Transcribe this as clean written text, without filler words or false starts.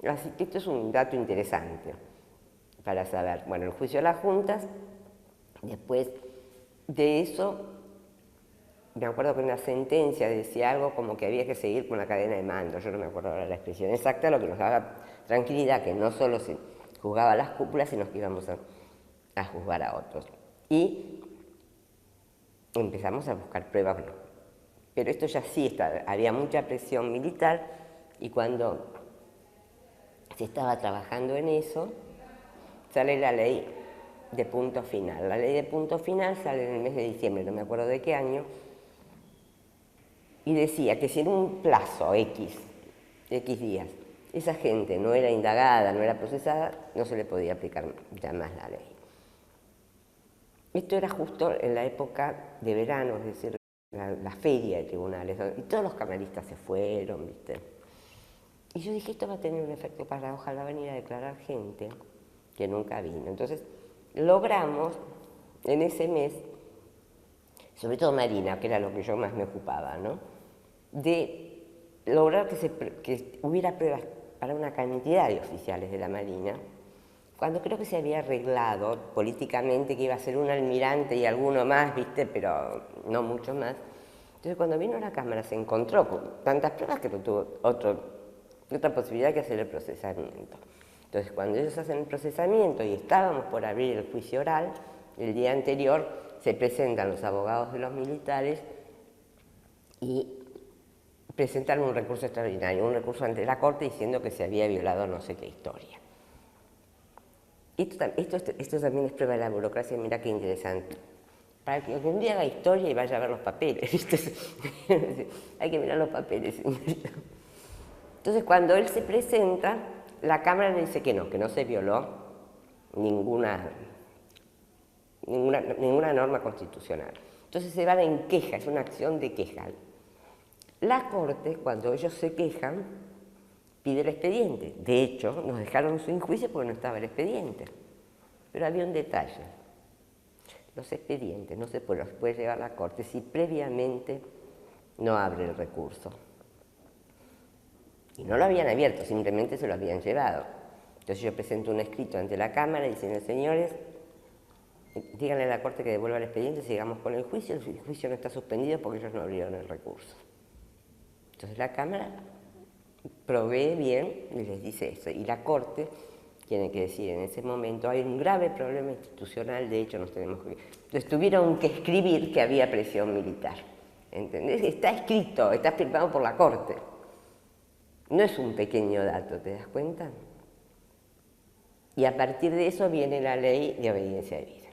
Así que esto es un dato interesante para saber. Bueno, el juicio de las juntas, después de eso, me acuerdo que una sentencia decía algo como que había que seguir con la cadena de mando. Yo no me acuerdo ahora la expresión exacta, lo que nos daba tranquilidad, que no solo se juzgaba a las cúpulas, sino que íbamos a juzgar a otros. Y empezamos a buscar pruebas, pero esto ya sí, había mucha presión militar, y cuando se estaba trabajando en eso, sale la ley de punto final. La ley de punto final sale en el mes de diciembre, no me acuerdo de qué año, y decía que si en un plazo X días, esa gente no era indagada, no era procesada, no se le podía aplicar ya más la ley. Esto era justo en la época de verano, es decir, la feria de tribunales, y todos los camaristas se fueron, ¿viste? Y yo dije, esto va a tener un efecto para ojalá venir a declarar gente que nunca vino. Entonces, logramos en ese mes, sobre todo Marina, que era lo que yo más me ocupaba, ¿no?, de lograr que hubiera pruebas para una cantidad de oficiales de la Marina, cuando creo que se había arreglado políticamente que iba a ser un almirante y alguno más, ¿viste?, pero no mucho más. Entonces, cuando vino a la Cámara se encontró con tantas pruebas que no tuvo otra posibilidad que hacer el procesamiento. Entonces, cuando ellos hacen el procesamiento y estábamos por abrir el juicio oral, el día anterior se presentan los abogados de los militares y presentan un recurso extraordinario, un recurso ante la Corte diciendo que se había violado no sé qué historia. Esto también es prueba de la burocracia, mira qué interesante. Para que un día haga historia y vaya a ver los papeles, ¿viste? Hay que mirar los papeles. Entonces, cuando él se presenta, la Cámara le dice que no se violó ninguna norma constitucional. Entonces se van en queja, es una acción de queja. La Corte, cuando ellos se quejan, pide el expediente. De hecho, nos dejaron sin juicio porque no estaba el expediente. Pero había un detalle. Los expedientes no se los puede llevar a la Corte si previamente no abre el recurso. Y no lo habían abierto, simplemente se lo habían llevado. Entonces yo presento un escrito ante la Cámara diciendo, señores, díganle a la Corte que devuelva el expediente, sigamos con el juicio no está suspendido porque ellos no abrieron el recurso. Entonces la Cámara provee bien y les dice eso, y la Corte tiene que decir en ese momento, hay un grave problema institucional, de hecho nos tenemos que... Entonces tuvieron que escribir que había presión militar, ¿entendés? Está escrito, está firmado por la Corte. No es un pequeño dato, ¿te das cuenta? Y a partir de eso viene la ley de obediencia debida.